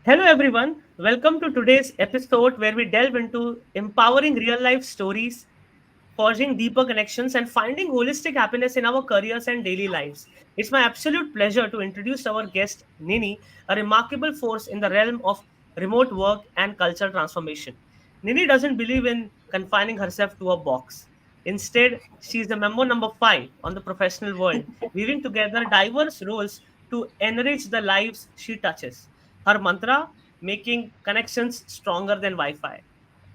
Hello, everyone. Welcome to today's episode where we delve into empowering real life stories, forging deeper connections, and finding holistic happiness in our careers and daily lives. It's my absolute pleasure to introduce our guest, Nini, a remarkable force in the realm of remote work and cultural transformation. Nini doesn't believe in confining herself to a box. Instead, she is the member number five on the professional world, weaving together diverse roles to enrich the lives she touches. Her mantra, making connections stronger than Wi Fi.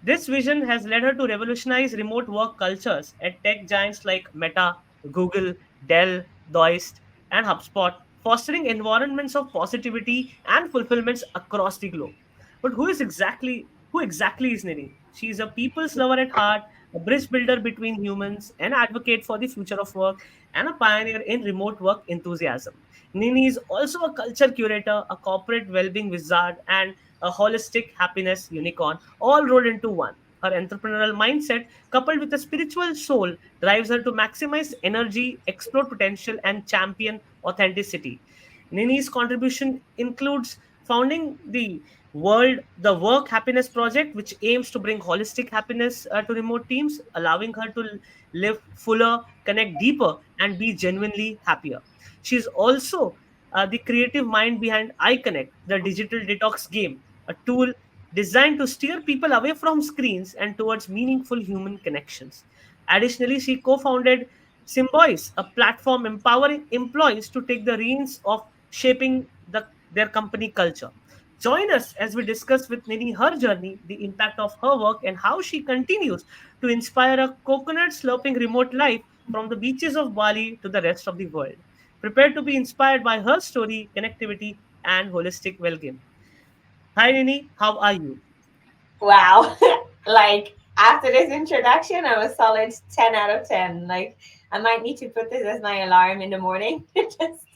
This vision has led her to revolutionize remote work cultures at tech giants like Meta, Google, Dell, Doist, and HubSpot, fostering environments of positivity and fulfillments across the globe. But who exactly is Nini? She is a people's lover at heart, a bridge builder between humans, an advocate for the future of work, and a pioneer in remote work enthusiasm. Nini is also a culture curator, a corporate well-being wizard, and a holistic happiness unicorn, all rolled into one. Her entrepreneurial mindset, coupled with a spiritual soul, drives her to maximize energy, explore potential, and champion authenticity. Nini's contribution includes founding the Work Happiness Project, which aims to bring holistic happiness to remote teams, allowing her to live fuller, connect deeper, and be genuinely happier. She's also the creative mind behind iConnect, the digital detox game, a tool designed to steer people away from screens and towards meaningful human connections. Additionally, she co founded Symboice, a platform empowering employees to take the reins of shaping their company culture. Join us as we discuss with Nini her journey, the impact of her work, and how she continues to inspire a coconut sloping remote life from the beaches of Bali to the rest of the world. Prepare to be inspired by her story, connectivity, and holistic well-being. Hi, Nini. How are you? Wow. Like after this introduction, I'm a solid 10 out of 10. Like I might need to put this as my alarm in the morning. Just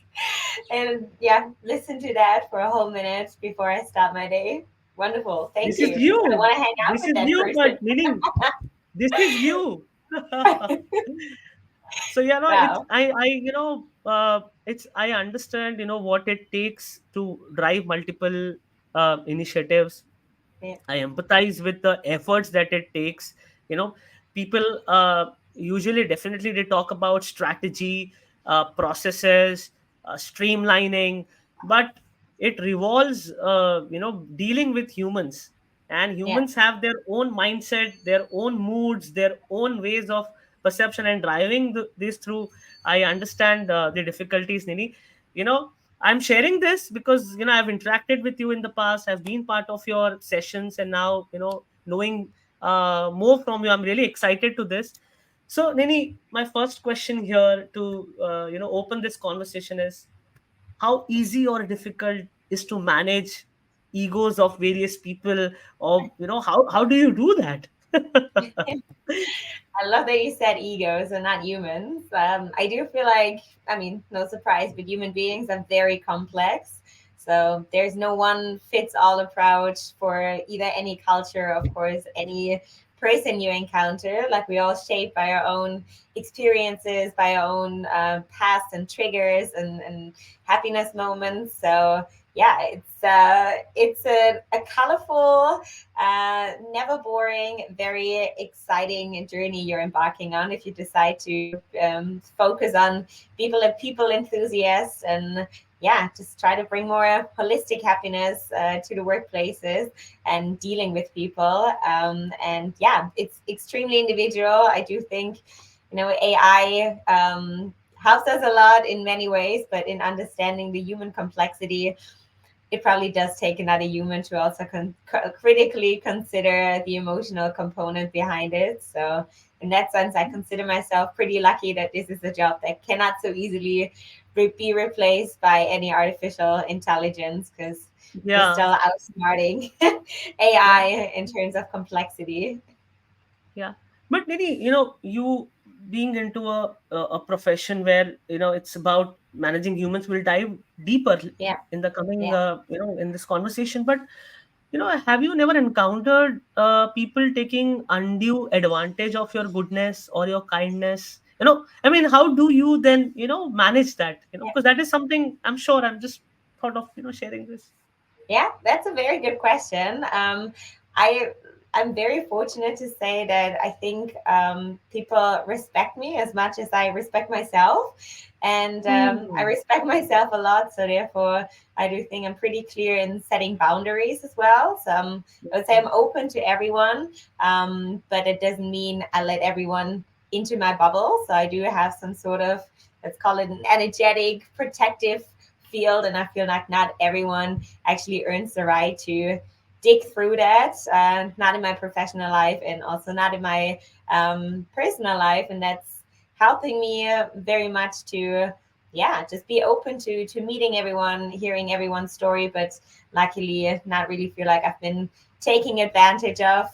and yeah, listen to that for a whole minute before I start my day. Wonderful. Thank This is you. I you. want to hang out This with is that you, person. but Nini, this is you. So yeah, no, it's Wow. I understand what it takes to drive multiple initiatives. Yeah. I empathize with the efforts that it takes. You know, people usually definitely they talk about strategy, processes, streamlining, but it revolves, dealing with humans. And Yeah. humans have their own mindset, their own moods, their own ways of perception and driving this through. I understand the difficulties, Nini. You know, I'm sharing this because I've interacted with you in the past. I've been part of your sessions, and now knowing more from you, I'm really excited to this. So, Nini, my first question here to open this conversation is: how easy or difficult is to manage egos of various people, or how do you do that? I love that you said egos and not humans. I do feel like, I mean, no surprise, but human beings are very complex. So there's no one fits all approach for either any culture, of course, any person you encounter. Like we all shaped by our own experiences, by our own past and triggers and happiness moments. So yeah, it's a colorful, never boring, very exciting journey you're embarking on if you decide to focus on people enthusiasts and yeah, just try to bring more holistic happiness to the workplaces and dealing with people. And yeah, it's extremely individual. I do think, AI helps us a lot in many ways, but in understanding the human complexity, it probably does take another human to also critically consider the emotional component behind it. So, in that sense, I consider myself pretty lucky that this is a job that cannot so easily be replaced by any artificial intelligence because we're Yeah, still outsmarting yeah. AI in terms of complexity. Yeah, but Nidhi, you being into a profession where it's about managing humans, will dive deeper Yeah, in the coming yeah. in this conversation. But have you never encountered people taking undue advantage of your goodness or your kindness? I mean, how do you then manage that? Because that is something I'm sure. I'm just thought of sharing this. Yeah, that's a very good question. I I'm very fortunate to say that I think people respect me as much as I respect myself, and I Hmm. respect myself a lot. So therefore, I do think I'm pretty clear in setting boundaries as well. So I would say I'm open to everyone, but it doesn't mean I let everyone into my bubble. So I do have some sort of, let's call it, an energetic, protective field, and I feel like not everyone actually earns the right to dig through that, not in my professional life and also not in my personal life. And that's helping me very much to, yeah, just be open to meeting everyone, hearing everyone's story, but luckily not really feel like I've been taking advantage of.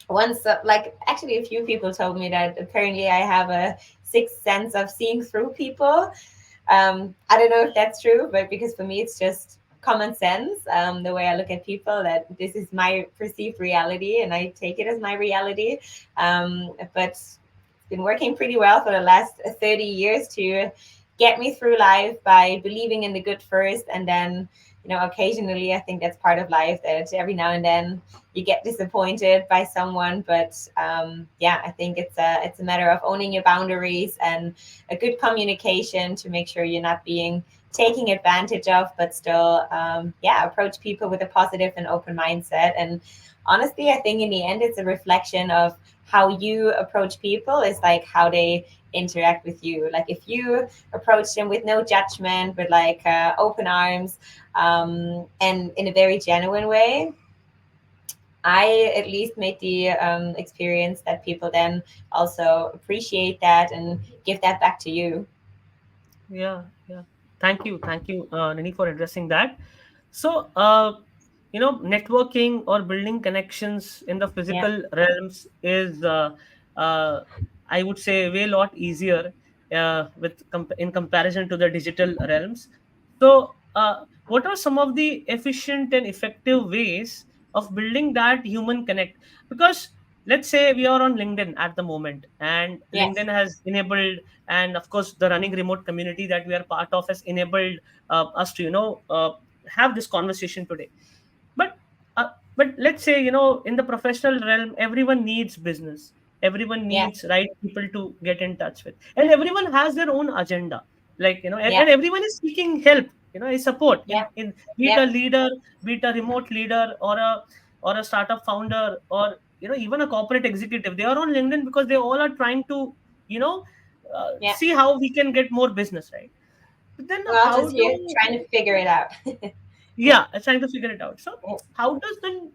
Once, like actually a few people told me that apparently I have a sixth sense of seeing through people. I don't know if that's true, but because for me it's just common sense, the way I look at people, that this is my perceived reality and I take it as my reality. But it's been working pretty well for the last 30 years to get me through life by believing in the good first, and then, occasionally I think that's part of life, that every now and then you get disappointed by someone. But yeah, I think it's a matter of owning your boundaries and a good communication to make sure you're not being taken advantage of, but still, yeah, approach people with a positive and open mindset. And honestly, I think in the end, it's a reflection of how you approach people, is like how they interact with you. Like if you approach them with no judgment, with like open arms, and in a very genuine way, I at least made the experience that people then also appreciate that and give that back to you. Yeah, yeah. Thank you, Nini, for addressing that. So, networking or building connections in the Yeah, physical realms is, uh, I would say, way lot easier in comparison to the digital realms. So, what are some of the efficient and effective ways of building that human connect? Because let's say we are on LinkedIn at the moment, and yes, LinkedIn has enabled, and of course the running remote community that we are part of has enabled us to have this conversation today. But uh, but let's say, in the professional realm, everyone needs business, everyone yeah, needs right people to get in touch with, and everyone has their own agenda, like, yeah, and everyone is seeking help, is support yeah, in be it yeah, a leader, be it a remote leader, or a startup founder, or even a corporate executive. They are on LinkedIn because they all are trying to, you know yeah. see how we can get more business, right? But then We're all how just here do trying to figure it out. Yeah, yeah, trying to figure it out. So yeah, how does then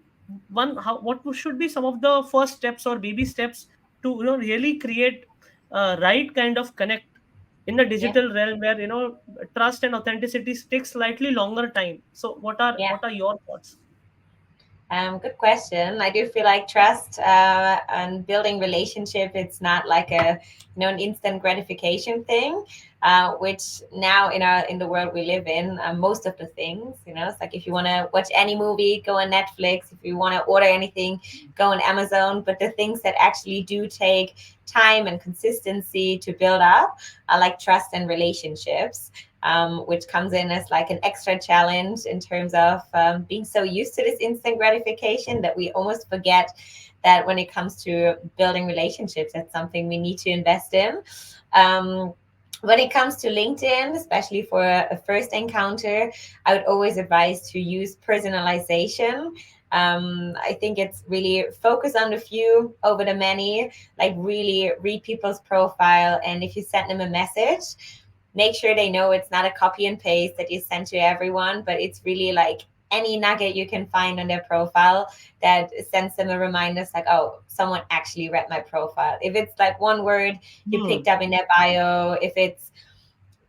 one how what should be some of the first steps or baby steps to really create a right kind of connect in the yeah, digital realm, where trust and authenticity takes slightly longer time? So yeah. what are your thoughts? Good question. I do feel like trust and building relationship, it's not like a, an instant gratification thing, which now in the world we live in, most of the things, it's like if you want to watch any movie, go on Netflix. If you want to order anything, go on Amazon. But the things that actually do take time and consistency to build up are like trust and relationships, which comes in as like an extra challenge in terms of being so used to this instant gratification that we almost forget that when it comes to building relationships, that's something we need to invest in. Um, when it comes to LinkedIn, especially for a first encounter, I would always advise to use personalization. I think it's really focus on the few over the many, like really read people's profile. And if you send them a message, make sure they know it's not a copy and paste that you send to everyone, but it's really like any nugget you can find on their profile that sends them a reminder. It's like, oh, someone actually read my profile. If it's like one word you Hmm. picked up in their bio, if it's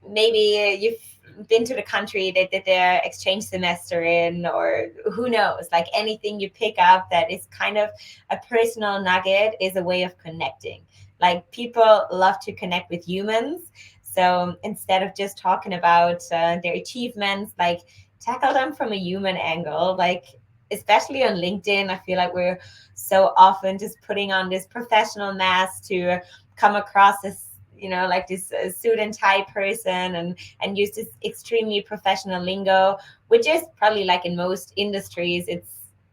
maybe you've been to the country they did their exchange semester in, or who knows, like anything you pick up that is kind of a personal nugget is a way of connecting. Like people love to connect with humans, so instead of just talking about their achievements, like tackle them from a human angle. Like especially on LinkedIn, I feel like we're so often just putting on this professional mask to come across as like this suit and tie person, and use this extremely professional lingo, which is probably like in most industries,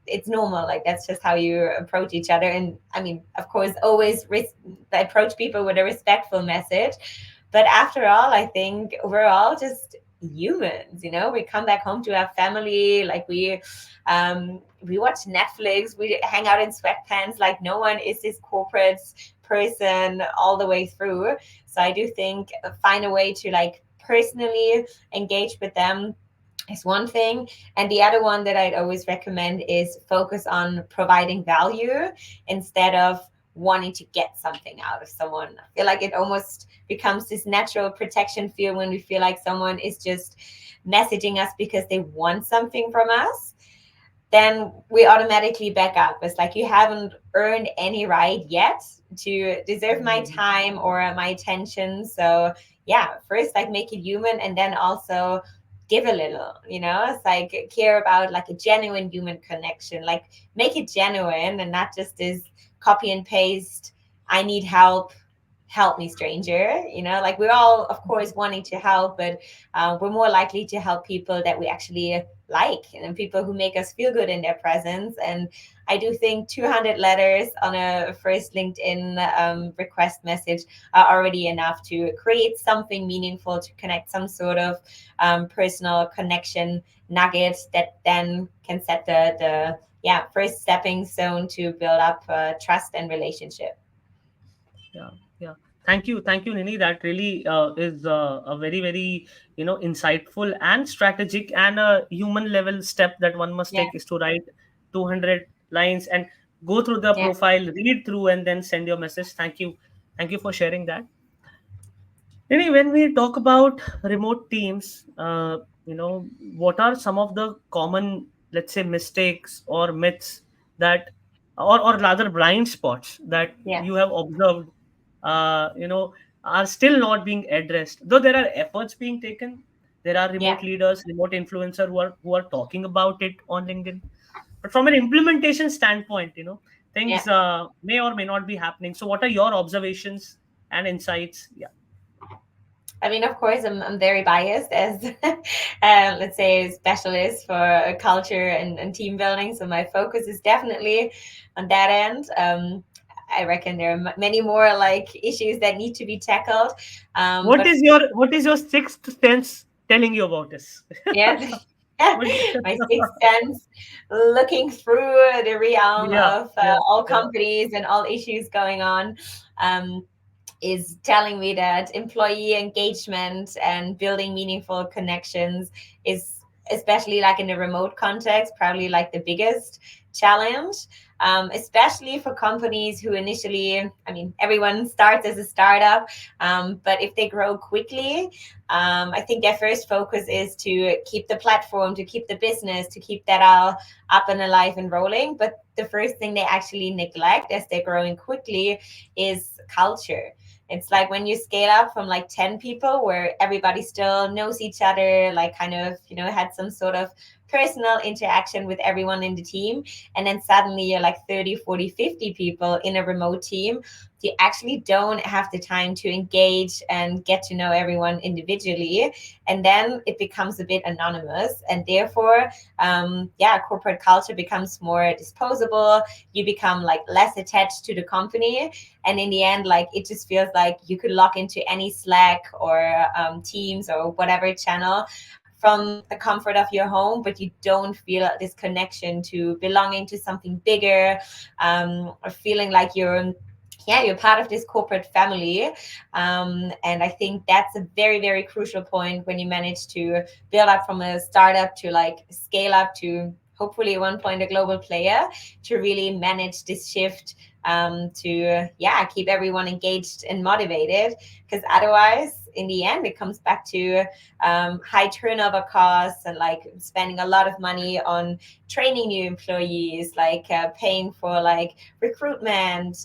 it's normal. Like that's just how you approach each other. And I mean, of course, always approach people with a respectful message. But after all, I think we're all just humans. We come back home to our family, like we watch Netflix, we hang out in sweatpants. Like no one is this corporate person all the way through. So I do think find a way to like personally engage with them is one thing. And the other one that I'd always recommend is focus on providing value instead of wanting to get something out of someone. I feel like it almost becomes this natural protection field when we feel like someone is just messaging us because they want something from us. Then we automatically back up. It's like you haven't earned any right yet to deserve my time or my attention. So yeah, first like make it human, and then also give a little. It's like care about like a genuine human connection. Like make it genuine and not just this copy and paste. I need help me stranger. Like we're all of course wanting to help, but we're more likely to help people that we actually like, and people who make us feel good in their presence. And I do think 200 letters on a first LinkedIn request message are already enough to create something meaningful, to connect some sort of personal connection nugget that then can set the yeah first stepping stone to build up trust and relationship. Yeah, yeah. Thank you, Nini. That really is a very, very insightful and strategic and a human level step that one must Yeah, take is to write 200 lines and go through the yeah, profile, read through, and then send your message. Thank you for sharing that. Really, when we talk about remote teams, what are some of the common, let's say, mistakes or myths that, or rather blind spots that yeah, you have observed, are still not being addressed? Though there are efforts being taken, there are yeah, remote leaders, remote influencers who are talking about it on LinkedIn. But from an implementation standpoint, yeah. things may or may not be happening. So, what are your observations and insights? Yeah. I mean, of course, I'm very biased as, let's say, a specialist for culture and team building. So my focus is definitely on that end. I reckon there are many more like issues that need to be tackled. What But is your sixth sense telling you about this? yeah, What- my sixth sense, looking through the realm yeah, of yeah, all yeah, companies and all issues going on. Um, is telling me that employee engagement and building meaningful connections is, especially like in the remote context, probably like the biggest challenge. Especially for companies who initially, I mean, everyone starts as a startup, but if they grow quickly, I think their first focus is to keep the platform, to keep the business, to keep that all up and alive and rolling. But the first thing they actually neglect as they're growing quickly is culture. It's like when you scale up from like 10 people where everybody still knows each other, like kind of, had some sort of personal interaction with everyone in the team. And then suddenly you're like 30, 40, 50 people in a remote team. You actually don't have the time to engage and get to know everyone individually. And then it becomes a bit anonymous. And therefore, yeah, corporate culture becomes more disposable. You become like less attached to the company, and in the end, like it just feels like you could log into any Slack or Teams or whatever channel from the comfort of your home, but you don't feel this connection to belonging to something bigger, or feeling like you're part of this corporate family. And I think that's a very, very crucial point when you manage to build up from a startup to like scale up to hopefully at one point a global player, to really manage this shift, to yeah keep everyone engaged and motivated. Because otherwise in the end it comes back to high turnover costs, and like spending a lot of money on training new employees, like paying for like recruitment,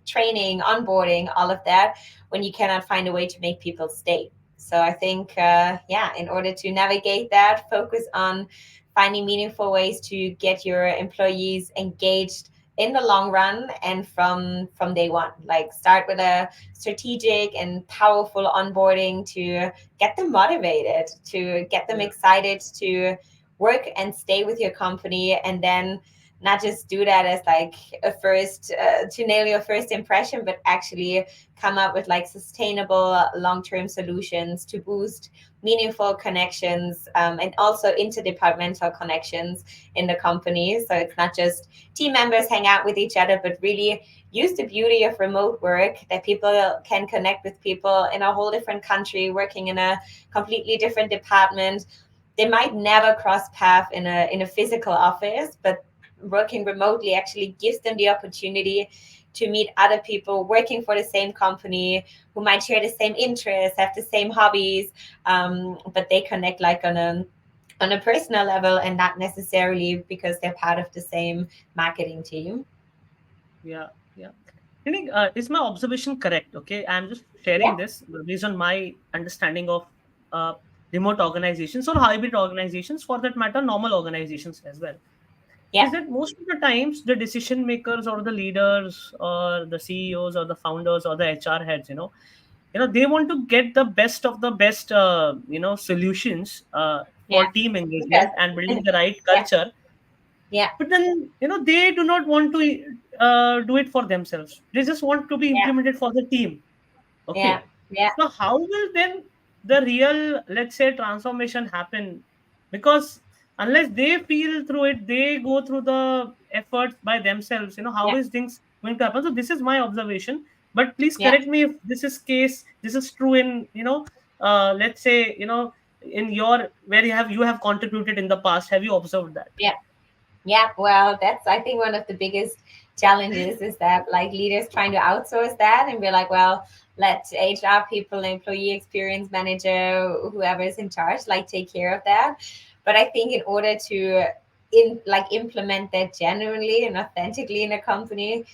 training, onboarding, all of that, when you cannot find a way to make people stay. So I think, yeah, in order to navigate that, focus on finding meaningful ways to get your employees engaged in the long run and from day one. Like start with a strategic and powerful onboarding to get them motivated, to get them Yeah. excited to work and stay with your company, and then not just do that as like a first to nail your first impression, but actually come up with like sustainable long-term solutions to boost meaningful connections, and also interdepartmental connections in the company. So it's not just team members hang out with each other, but really use the beauty of remote work, that people can connect with people in a whole different country working in a completely different department. They might never cross path in a physical office, but working remotely actually gives them the opportunity to meet other people working for the same company who might share the same interests, have the same hobbies, but they connect like on a personal level and not necessarily because they're part of the same marketing team. Yeah. Yeah. I think, is my observation correct? Okay, I'm just sharing Yeah, this based on my understanding of uh, remote organizations or hybrid organizations, for that matter, normal organizations as well. yeah, Is that most of the times the decision makers or the leaders or the CEOs or the founders or the HR heads, they want to get the best of the best, solutions yeah. for team Because engagement and building the right yeah, culture. yeah, But then, they do not want to do it for themselves. They just want to be yeah, implemented for the team. yeah, Okay. yeah, So how will then the real, let's say, transformation happen? Because unless they feel through it, they go through the efforts by themselves. How yeah, is things going to happen? So this is my observation. But please yeah, correct me if this is case. This is true in, let's say, in your where you have contributed in the past. Have you observed that? yeah. Yeah, well, that's I think one of the biggest challenges is that like leaders trying to outsource that and be like, well, let HR people, employee experience manager, whoever is in charge, like take care of that. But I think in order to implement that genuinely and authentically in a company,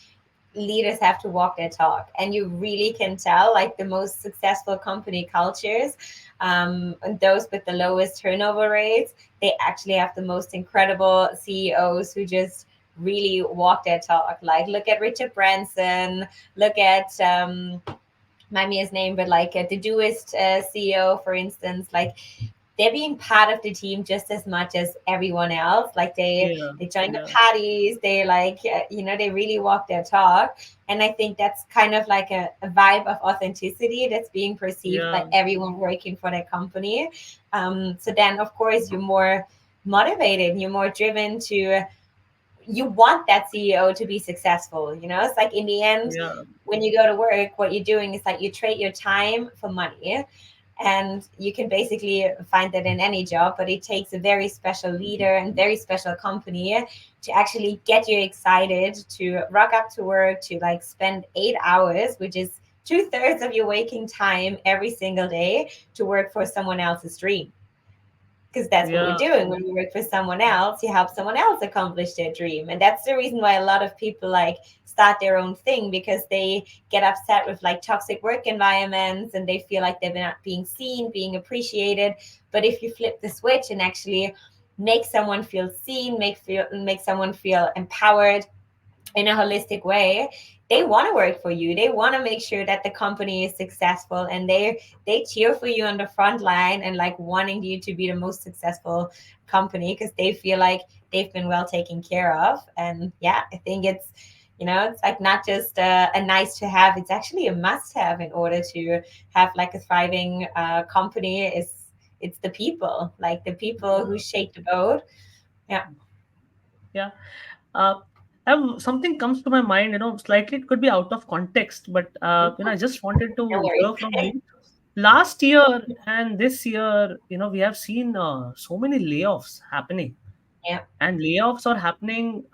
leaders have to walk their talk, and you really can tell like the most successful company cultures, and those with the lowest turnover rates, they actually have the most incredible CEOs who just really walk their talk. Like look at Richard Branson, look at mind me his name, but like the Doist CEO, for instance, like they're being part of the team just as much as everyone else. Like Yeah, they join the yeah, parties, they like they really walk their talk, and I think that's kind of like a vibe of authenticity that's being perceived by yeah, everyone working for their company. So then, of course, you're more motivated, you're more driven to you want that CEO to be successful. It's like in the end, yeah, when you go to work, what you're doing is like you trade your time for money. And you can basically find that in any job, but it takes a very special leader and very special company to actually get you excited to rock up to work, to like spend 8 hours, which is two-thirds of your waking time every single day, to work for someone else's dream, because that's what we're yeah, doing when we work for someone else. You help someone else accomplish their dream, and that's the reason why a lot of people like start their own thing, because they get upset with like toxic work environments and they feel like they're not being seen, being appreciated. But if you flip the switch and actually make someone feel seen, make someone feel empowered in a holistic way, they want to work for you, they want to make sure that the company is successful, and they cheer for you on the front line and like wanting you to be the most successful company because they feel like they've been well taken care of. And yeah, I think it's like not just a nice to have, it's actually a must have in order to have like a thriving company. It's the people, like the people who shake the boat. Yeah. yeah. Uh, something comes to my mind, slightly it could be out of context, but I just wanted No to worries. hear from you. Last year and this year, we have seen so many layoffs happening, Yeah, and layoffs are happening,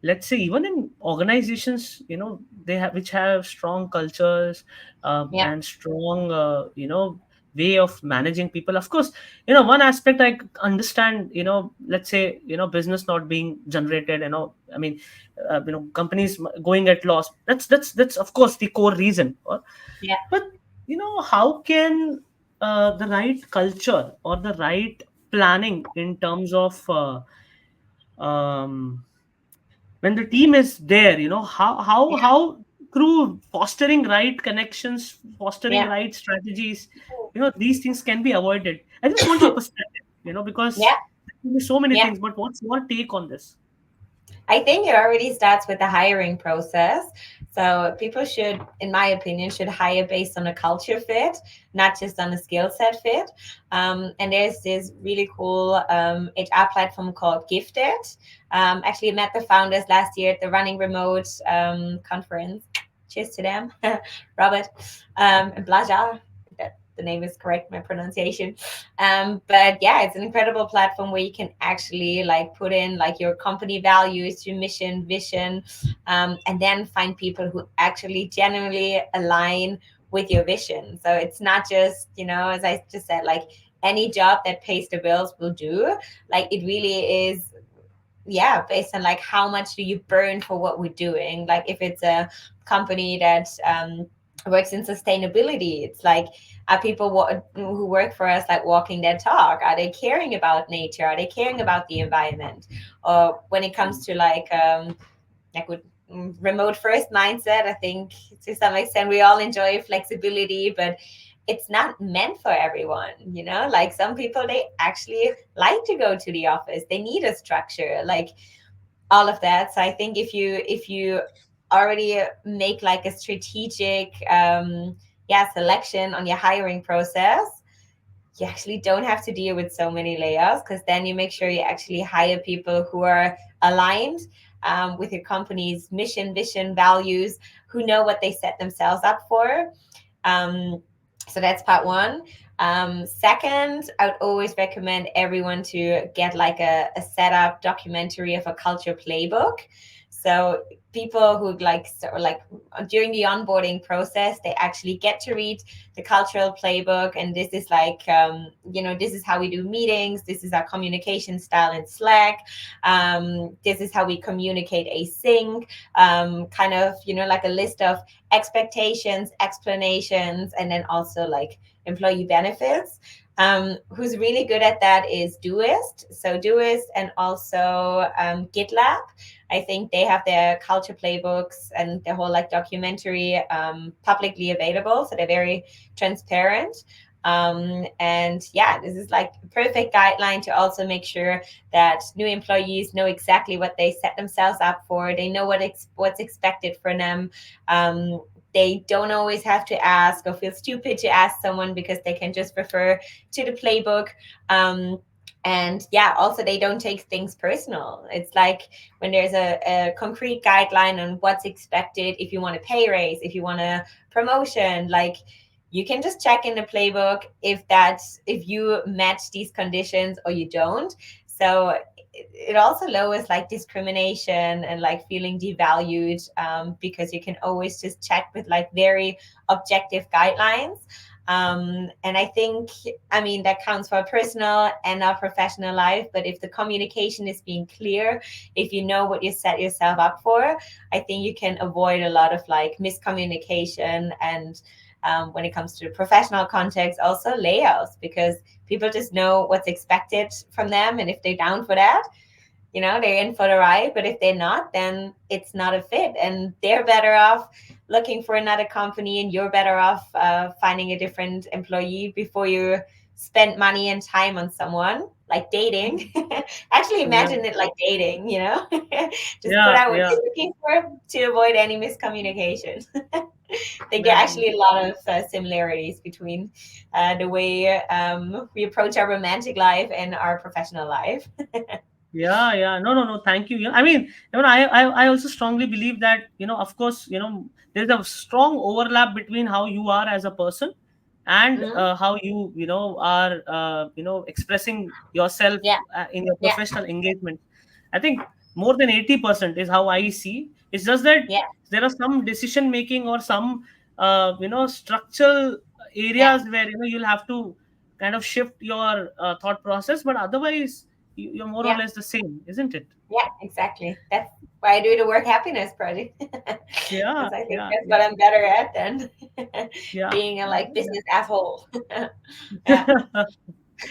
let's say, even in organizations, they have which have strong cultures, yeah, and strong, way of managing people. Of course, one aspect I understand, let's say, business not being generated, I mean, companies going at loss. That's of course the core reason. yeah. But how can the right culture or the right planning in terms of, um, when the team is there, how Yeah, through fostering right connections, fostering yeah, right strategies, these things can be avoided. I just want your perspective, because yeah, there can be so many yeah. things, but what's your take on this? I think it already starts with the hiring process. So people should, in my opinion, should hire based on a culture fit, not just on a skill set fit. And there's this really cool HR platform called Gifted. Actually met the founders last year at the Running Remote conference. Cheers to them, Robert and Blaja. That the name is correct, my pronunciation. But yeah, it's an incredible platform where you can actually like put in like your company values, your mission, vision, and then find people who actually genuinely align with your vision. So it's not just, as I just said, like any job that pays the bills will do. Like it really is, yeah, based on like how much do you burn for what we're doing. Like if it's a company that works in sustainability, it's like, are people who work for us like walking their talk? Are they caring about nature? Are they caring about the environment? Or when it comes to like with remote first mindset, I think to some extent we all enjoy flexibility, but it's not meant for everyone. Like some people, they actually like to go to the office, they need a structure, like all of that. So I think if you already make like a strategic selection on your hiring process, you actually don't have to deal with so many layers, because then you make sure you actually hire people who are aligned with your company's mission, vision, values, who know what they set themselves up for. So that's part one. Second, I would always recommend everyone to get like a setup documentary of a culture playbook. So people who like sort of like during the onboarding process, they actually get to read the cultural playbook, and this is like this is how we do meetings, this is our communication style in Slack, this is how we communicate async, kind of like a list of expectations, explanations, and then also like employee benefits. Who's really good at that is Doist. So Doist and also GitLab. I think they have their culture playbooks and their whole like documentary publicly available. So they're very transparent. And yeah, this is like a perfect guideline to also make sure that new employees know exactly what they set themselves up for. They know what's expected from them. They don't always have to ask or feel stupid to ask someone, because they can just refer to the playbook. And yeah, also they don't take things personal. It's like when there's a concrete guideline on what's expected, if you want a pay raise, if you want a promotion, like you can just check in the playbook if you match these conditions or you don't. So it also lowers like discrimination and like feeling devalued, because you can always just check with like very objective guidelines. And I think, I mean, that counts for personal and our professional life. But if the communication is being clear, if you know what you set yourself up for, I think you can avoid a lot of like miscommunication. And when it comes to the professional context, also layouts, because people just know what's expected from them. And if they're down for that, they're in for the ride. But if they're not, then it's not a fit, and they're better off looking for another company, and you're better off finding a different employee before you spend money and time on someone like dating. Actually, Yeah, imagine it like dating, just put yeah, out what yeah, you're looking for to avoid any miscommunication. I think there are yeah. actually a lot of similarities between the way we approach our romantic life and our professional life. Yeah, yeah. No, no, no. Thank you. I mean, I also strongly believe that, of course, there's a strong overlap between how you are as a person and Mhm. how are, expressing yourself Yeah, in your yeah, professional engagement. I think more than 80% is how I see. It's just that yeah, there are some decision making or some, structural yeah, areas where, you'll have to kind of shift your thought process, but otherwise, you're more or yeah, less the same, isn't it? yeah, exactly. That's why I do the work happiness project. Yeah, Because I think yeah, that's yeah, what I'm better at than yeah, being a yeah, like business asshole. Yeah.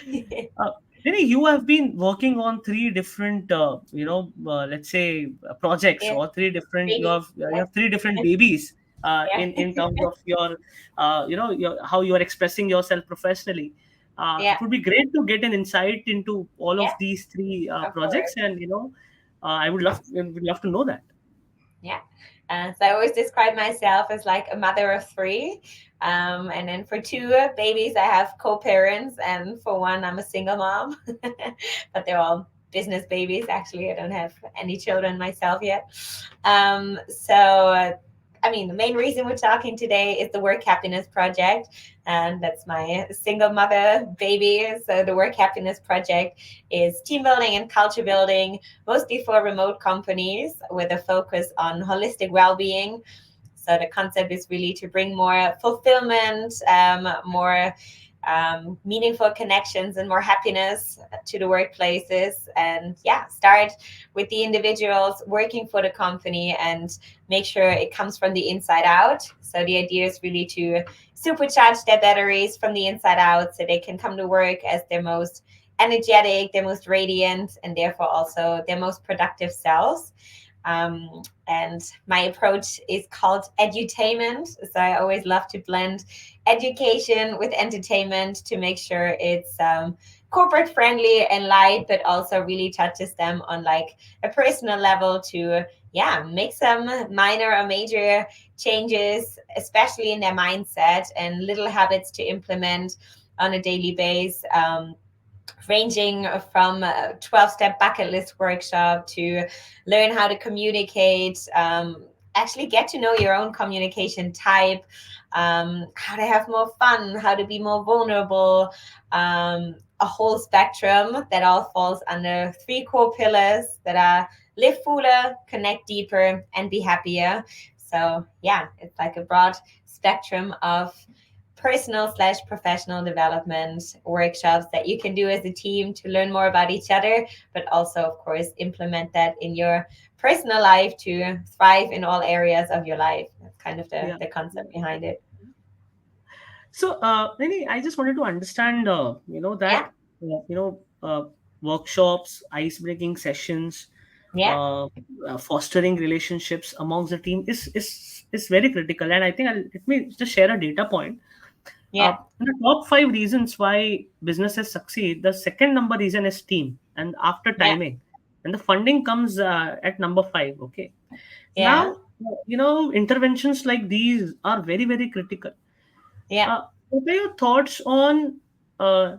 yeah. Nini, you have been working on three different, let's say projects, Yeah, or three different. babies. You have three different Yeah, babies in yeah, terms of your, how you are expressing yourself professionally. It yeah, would be great to get an insight into all of yeah. these three Of projects, course. and I would love to know that. Yeah. So I always describe myself as like a mother of three. And then for two babies, I have co parents. And for one, I'm a single mom. But they're all business babies. Actually, I don't have any children myself yet. I mean, the main reason we're talking today is the Work Happiness Project. And that's my single mother baby. So the Work Happiness Project is team building and culture building, mostly for remote companies with a focus on holistic well-being. So the concept is really to bring more fulfillment, more meaningful connections, and more happiness to the workplaces. And yeah, start with the individuals working for the company and make sure it comes from the inside out. So the idea is really to supercharge their batteries from the inside out so they can come to work as their most energetic, their most radiant, and therefore also their most productive selves. And my approach is called edutainment. So I always love to blend education with entertainment to make sure it's corporate friendly and light, but also really touches them on like a personal level to, yeah, make some minor or major changes, especially in their mindset and little habits to implement on a daily basis. Ranging from a 12-step bucket list workshop to learn how to communicate, actually get to know your own communication type, how to have more fun, how to be more vulnerable, a whole spectrum that all falls under three core pillars that are live fuller, connect deeper, and be happier. So yeah, it's like a broad spectrum of personal slash professional development workshops that you can do as a team to learn more about each other, but also, of course, implement that in your personal life to thrive in all areas of your life. That's kind of Yeah. the concept behind it. So, Nini, I just wanted to understand, Yeah, that, workshops, ice-breaking sessions, yeah, uh, fostering relationships amongst the team is very critical. And I think let me just share a data point. yeah, In the top five reasons why businesses succeed, the second number reason is team, and after yeah, timing, and the funding comes at number five. Okay, yeah, now interventions like these are very very critical. yeah, What are your thoughts on uh,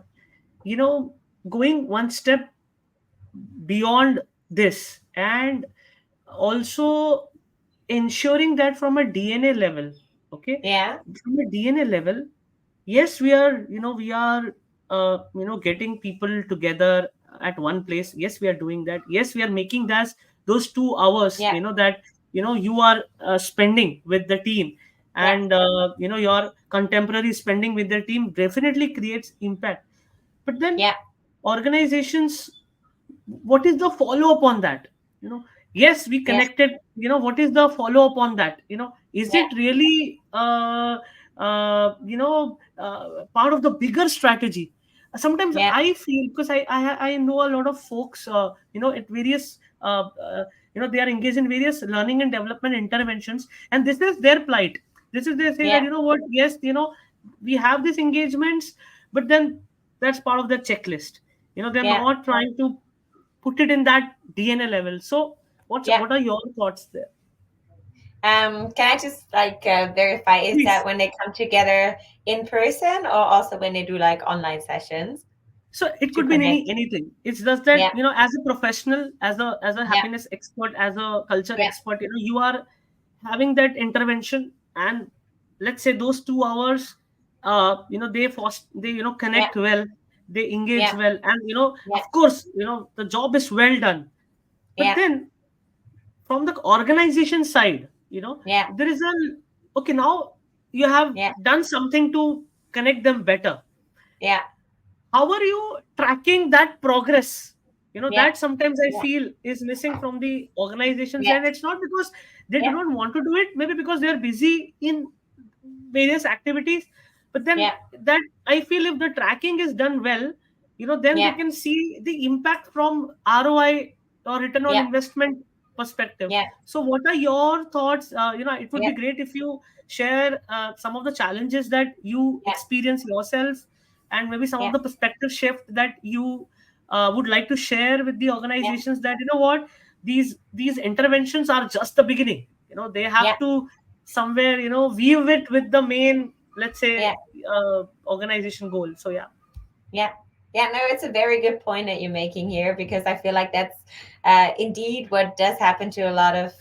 you know going one step beyond this, and also ensuring that from a DNA level, okay, yeah, from a DNA level, yes, we are getting people together at one place. Yes, we are doing that. Yes, we are making that those 2 hours, yeah, that you are spending with the team, yeah, and your contemporary spending with the team definitely creates impact. But then yeah, organizations, what is the follow up on that? Yes, we yeah, connected. What is the follow up on that? Is yeah, it really part of the bigger strategy? Sometimes yeah, I feel, because I know a lot of folks, at various they are engaged in various learning and development interventions, and this is their plight. This is, they say that, yeah, what, yes, we have these engagements, but then that's part of the checklist. They're yeah, not trying to put it in that DNA level. So yeah. what are your thoughts there? Can I just like verify, is that Please. when they come together in person or also when they do like online sessions So it to could be in connect? anything. It's just that, Yeah, as a professional, as a yeah, happiness expert, as a culture yeah, expert, you are having that intervention, and let's say those 2 hours, they yeah, connect well, they engage yeah, well, and yeah, of course, the job is well done. But yeah, then from the organization side, yeah, there is a, okay, now you have yeah, done something to connect them better. yeah, How are you tracking that progress? yeah, That sometimes I yeah, feel is missing from the organizations, yeah, and it's not because they do yeah, not want to do it, maybe because they are busy in various activities. But then yeah, that, I feel, if the tracking is done well, then they Yeah. can see the impact from ROI, or return on Yeah. investment perspective. Yeah. So what are your thoughts? It would Yeah. be great if you share some of the challenges that you Yeah. experience yourself, and maybe some of Yeah. the perspective shift that you would like to share with the Yeah. organizations, that what, these interventions are just the beginning. They Yeah. have to somewhere weave it with the main, let's say, Yeah. organization goal. So yeah. Yeah. Yeah, no, it's a very good point that you're making here, because I feel like that's indeed what does happen to a lot of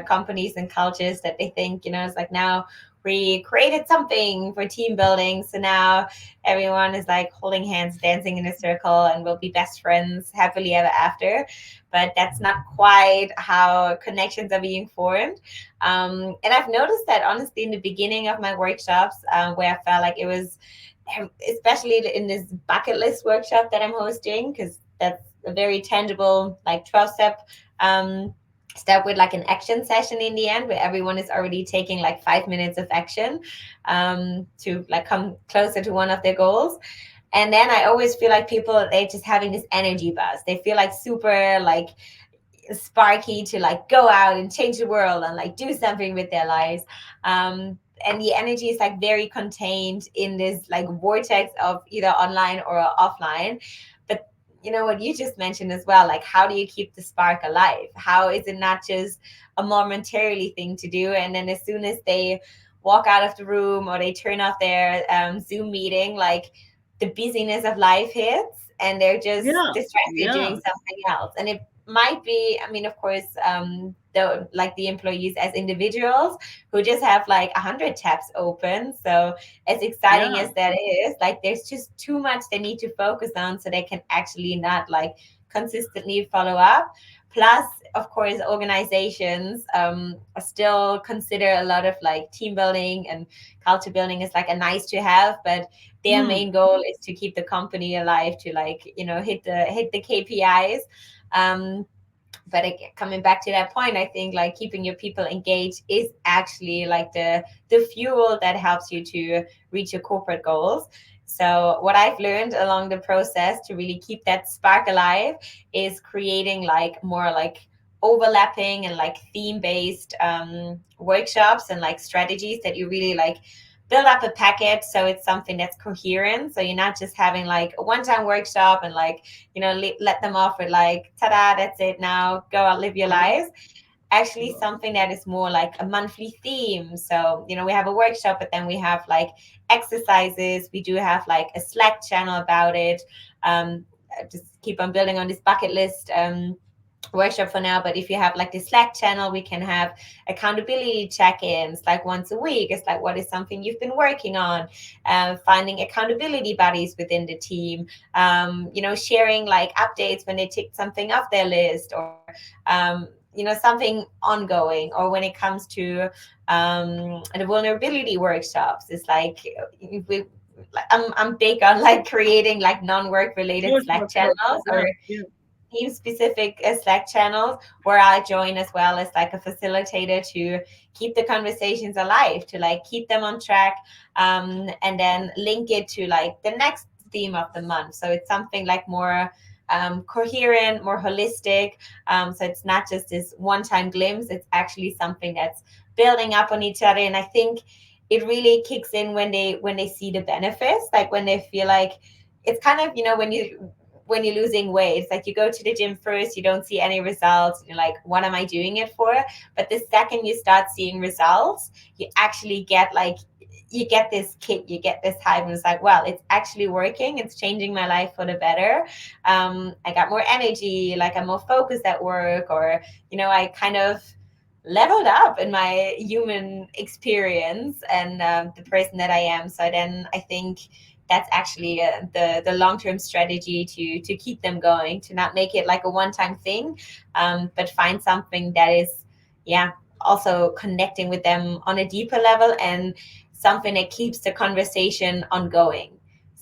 companies and cultures, that they think, it's like, now we created something for team building. So now everyone is like holding hands, dancing in a circle, and we'll be best friends happily ever after. But that's not quite how connections are being formed. And I've noticed that honestly in the beginning of my workshops, where I felt like it was, especially in this bucket list workshop that I'm hosting, because that's a very tangible, like 12-step step with like an action session in the end, where everyone is already taking like 5 minutes of action to like come closer to one of their goals. And then I always feel like people, they're just having this energy buzz. They feel like super like sparky to like go out and change the world and like do something with their lives. And the energy is like very contained in this like vortex of either online or offline. But what you just mentioned as well, like, how do you keep the spark alive? How is it not just a momentarily thing to do, and then as soon as they walk out of the room or they turn off their Zoom meeting, like the busyness of life hits and they're just Yeah, distracted doing yeah, something else. And it might be, I mean, of course, the employees as individuals who just have like 100 tabs open. So as exciting yeah, as that is, like, there's just too much they need to focus on, so they can actually not like consistently follow up. Plus, of course, organizations still consider a lot of like team building and culture building is like a nice to have, but their hmm, main goal is to keep the company alive, to like hit the KPIs. But coming back to that point, I think like keeping your people engaged is actually like the fuel that helps you to reach your corporate goals. So what I've learned along the process to really keep that spark alive is creating like more like overlapping and like theme based workshops and like strategies that you really like build up a package, so it's something that's coherent, so you're not just having like a one-time workshop and like let them off with like, ta-da, that's it, now go out, live your hmm, lives. Actually something that is more like a monthly theme. So we have a workshop, but then we have like exercises, we do have like a Slack channel about it. Just keep on building on this bucket list workshop for now. But if you have like the Slack channel, we can have accountability check-ins like once a week. It's like, what is something you've been working on, finding accountability buddies within the team, sharing like updates when they tick something off their list, or something ongoing. Or when it comes to the vulnerability workshops, it's like, we I'm big on like creating like non-work related sure, sure, Slack sure, sure. channels, Yeah, or yeah. team specific Slack channels, where I join as well as like a facilitator to keep the conversations alive, to like keep them on track, and then link it to like the next theme of the month. So it's something like more coherent, more holistic. So it's not just this one time glimpse, it's actually something that's building up on each other. And I think it really kicks in when they see the benefits, like when they feel like it's kind of, when you're losing weight, it's like you go to the gym first, you don't see any results, you're like, what am I doing it for? But the second you start seeing results, you actually get like, you get this kick, you get this hype, and it's like, well, it's actually working, it's changing my life for the better. I got more energy, like I'm more focused at work, or I kind of leveled up in my human experience and the person that I am. So then I think that's actually the long term strategy to keep them going, to not make it like a one time thing, but find something that is, yeah, also connecting with them on a deeper level, and something that keeps the conversation ongoing.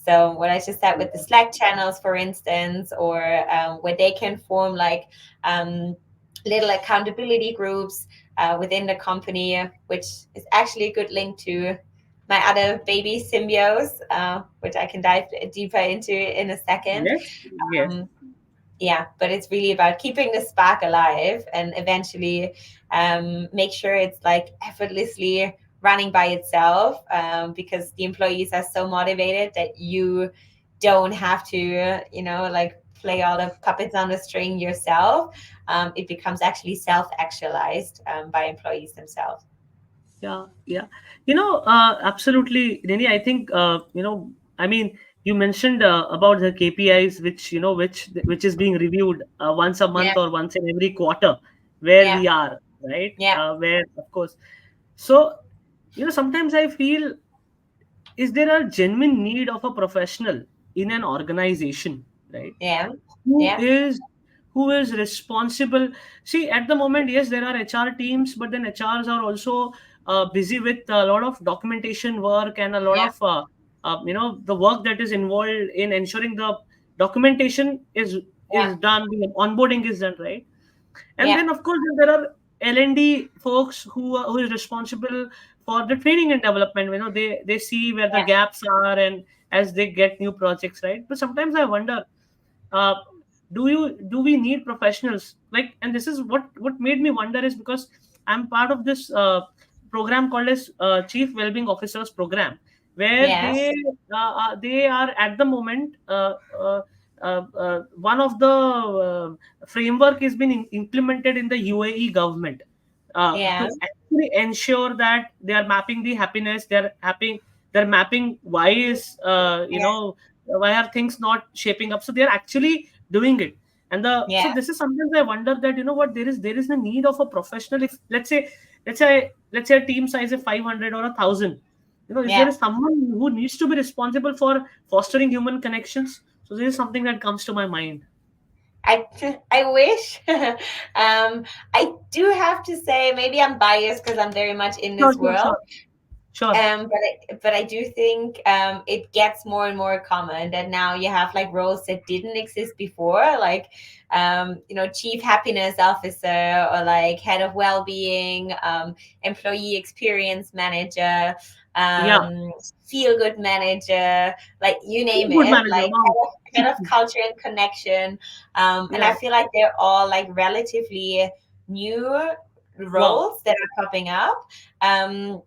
So what I just said with the Slack channels, for instance, or where they can form like little accountability groups within the company, which is actually a good link to my other baby symbios, which I can dive deeper into in a second. Yes, yes. Um, yeah, but it's really about keeping the spark alive and eventually make sure it's like effortlessly running by itself, because the employees are so motivated that you don't have to, like play all the puppets on the string yourself. It becomes actually self-actualized by employees themselves. Yeah, yeah. Absolutely, Nini. I think, I mean, you mentioned about the KPIs, which which is being reviewed once a Yeah, month or once in every quarter, where yeah, we are, right? yeah, Where, of course. So, sometimes I feel, is there a genuine need of a professional in an organization, right? yeah, who yeah, is who is responsible. See, at the moment, yes, there are HR teams, but then HRs are also busy with a lot of documentation work and a lot yeah, of the work that is involved in ensuring the documentation yeah, is done, the onboarding is done, right? And yeah, then, of course, there are L&D folks who is responsible for the training and development. They see where the yeah, gaps are, and as they get new projects, right? But sometimes I wonder, uh, do we need professionals, like, and this is what made me wonder, is because I'm part of this program called as Chief Wellbeing Officers program, where yeah, they are at the moment, one of the framework is being implemented in the UAE government, yeah, to actually ensure that they are mapping the happiness, they're mapping why is, yeah, why are things not shaping up, so they're actually doing it. And so yeah, this is sometimes I wonder that, what, there is the need of a professional. If, let's say a team size of 500 or 1,000, is there yeah. someone who needs to be responsible for fostering human connections? So this is something that comes to my mind. I I wish. I do have to say, maybe I'm biased because I'm very much in Sure, this sure, world. sure, sure. But I do think it gets more and more common that now you have like roles that didn't exist before, like chief happiness officer, or like head of well-being, employee experience manager, Yeah, feel good manager, like you name good it, manager. like Wow. head of culture and connection. And I Yeah. feel like they're all like relatively new Wow. roles that are popping up. Um,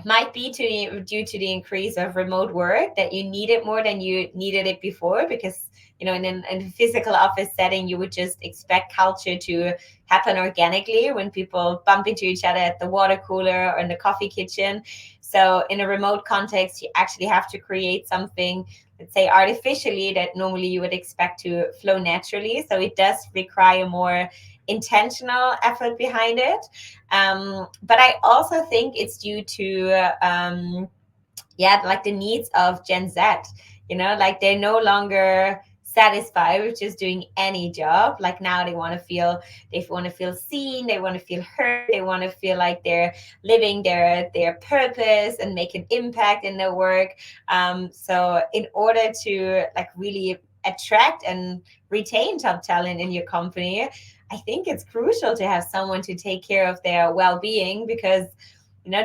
might be due to the increase of remote work, that you need it more than you needed it before, because in a physical office setting you would just expect culture to happen organically when people bump into each other at the water cooler or in the coffee kitchen. So in a remote context, you actually have to create something, let's say artificially, that normally you would expect to flow naturally. So it does require more intentional effort behind it. But I also think it's due to yeah, like the needs of Gen Z. Like they're no longer satisfied with just doing any job. Like now they want to feel seen, they want to feel heard, they want to feel like they're living their purpose and make an impact in their work. So in order to like really attract and retain top talent in your company, I think it's crucial to have someone to take care of their well-being, because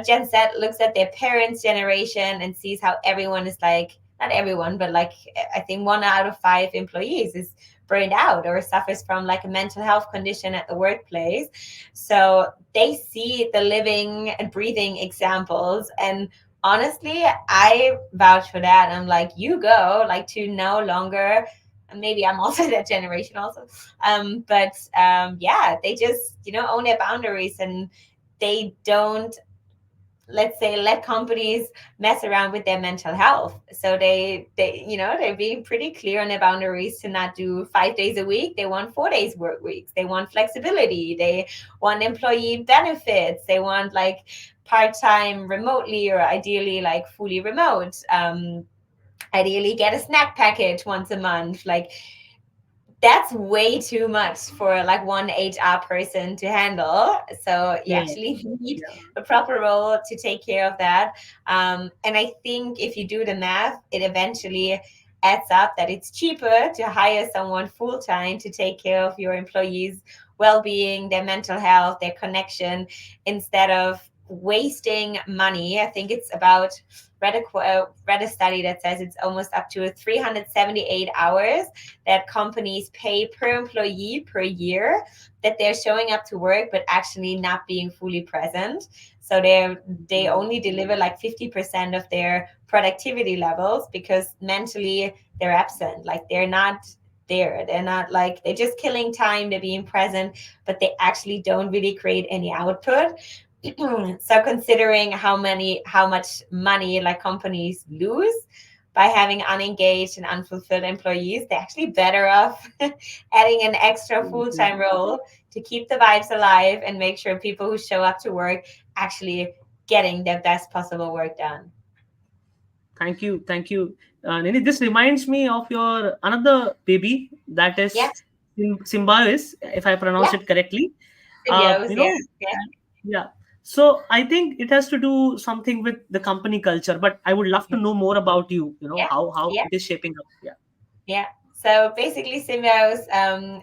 Gen Z looks at their parents' generation and sees how everyone is like, not everyone, but like I think 1 out of 5 employees is burned out or suffers from like a mental health condition at the workplace. So they see the living and breathing examples. And honestly, I vouch for that. I'm like, you go, like, to no longer. And maybe I'm also that generation also. But yeah, they just, own their boundaries, and they don't, let's say, let companies mess around with their mental health. So they're being pretty clear on their boundaries to not do 5 days a week. They want 4 days work weeks. They want flexibility. They want employee benefits. They want like part-time remotely, or ideally like fully remote. Ideally get a snack package once a month. Like that's way too much for like one HR person to handle. So you Yeah. actually need Yeah. a proper role to take care of that. And I think if you do the math, it eventually adds up that it's cheaper to hire someone full time to take care of your employees' well being, their mental health, their connection, instead of wasting money. I think it's about read a study that says it's almost up to 378 hours that companies pay per employee per year, that they're showing up to work but actually not being fully present. So they only deliver like 50% of their productivity levels because mentally they're absent. Like they're not there. They're not like, they're just killing time, they're being present, but they actually don't really create any output. So considering how much money like companies lose by having unengaged and unfulfilled employees, they're actually better off adding an extra full-time role to keep the vibes alive and make sure people who show up to work actually getting their best possible work done. Thank you, Nini. This reminds me of your another baby, that Yeah, is Symbiosis, if I pronounce yeah, it correctly. symbiosis, You yeah, know, yeah, yeah. So I think it has to do something with the company culture, but I would love to know more about you. You know yeah, how yeah. it is shaping up. Yeah. Yeah. So basically, Symbio's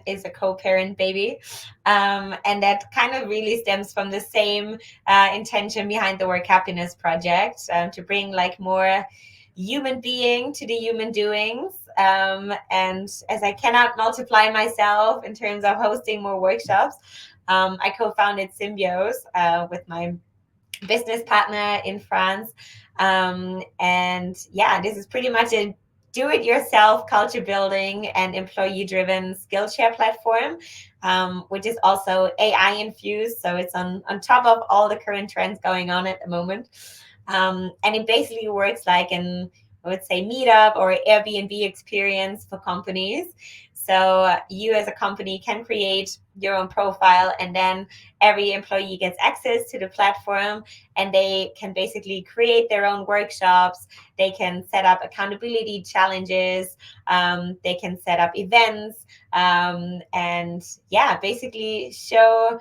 is a co-parent baby, and that kind of really stems from the same intention behind the Work Happiness Project, to bring like more human being to the human doings. And as I cannot multiply myself in terms of hosting more workshops, I co-founded Symbios with my business partner in France. And yeah, this is pretty much a do it yourself culture building and employee driven Skillshare platform, which is also AI infused. So it's on top of all the current trends going on at the moment. And it basically works like an, I would say, meetup or Airbnb experience for companies. So you as a company can create your own profile, and then every employee gets access to the platform, and they can basically create their own workshops. They can set up accountability challenges. They can set up events, and yeah, basically show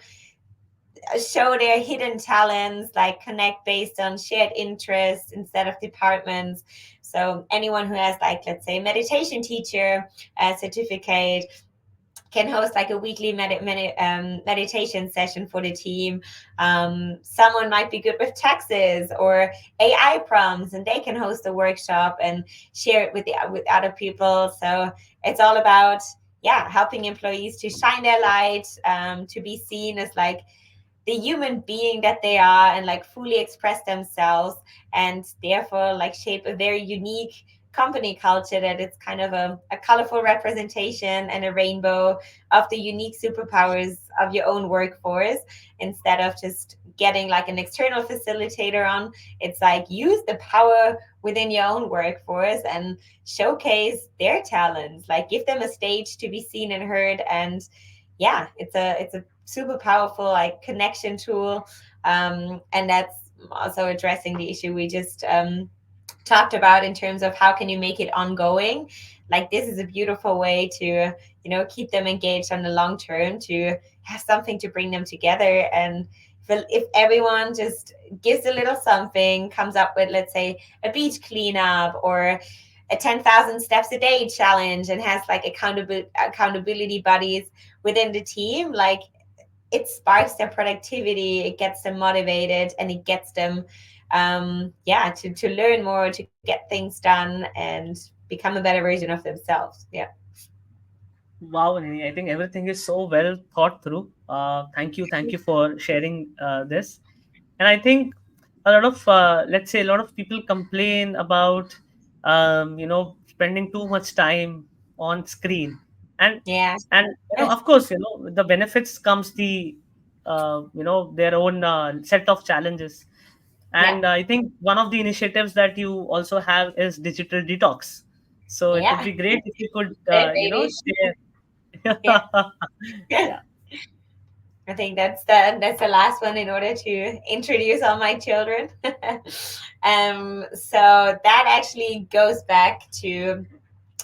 their hidden talents, like connect based on shared interests instead of departments. So anyone who has, like, let's say, meditation teacher certificate can host like a weekly meditation session for the team. Someone might be good with taxes or AI prompts, and they can host a workshop and share it with other people. So it's all about, yeah, helping employees to shine their light, to be seen as like the human being that they are, and like fully express themselves, and therefore like shape a very unique company culture that it's kind of a colorful representation and a rainbow of the unique superpowers of your own workforce, instead of just getting like an external facilitator on. It's like use the power within your own workforce and showcase their talents, like give them a stage to be seen and heard. And yeah, it's a super powerful like connection tool. And that's also addressing the issue we just talked about in terms of how can you make it ongoing. Like this is a beautiful way to, keep them engaged on the long term, to have something to bring them together. And if everyone just gives a little something, comes up with, let's say, a beach cleanup or a 10,000 steps a day challenge, and has like accountability buddies within the team, like it sparks their productivity, it gets them motivated, and it gets them yeah, to learn more, to get things done, and become a better version of themselves. Yeah. Wow, Nini, I think everything is so well thought through. Thank you for sharing this. And I think a lot of, let's say, a lot of people complain about, spending too much time on screen, and Yeah. of course, the benefits comes the, their own set of challenges. Yeah. And I think one of the initiatives that you also have is digital detox. So it would Yeah. be great if you could, Same baby. share. Yeah. Yeah. I think that's the last one in order to introduce all my children. So that actually goes back to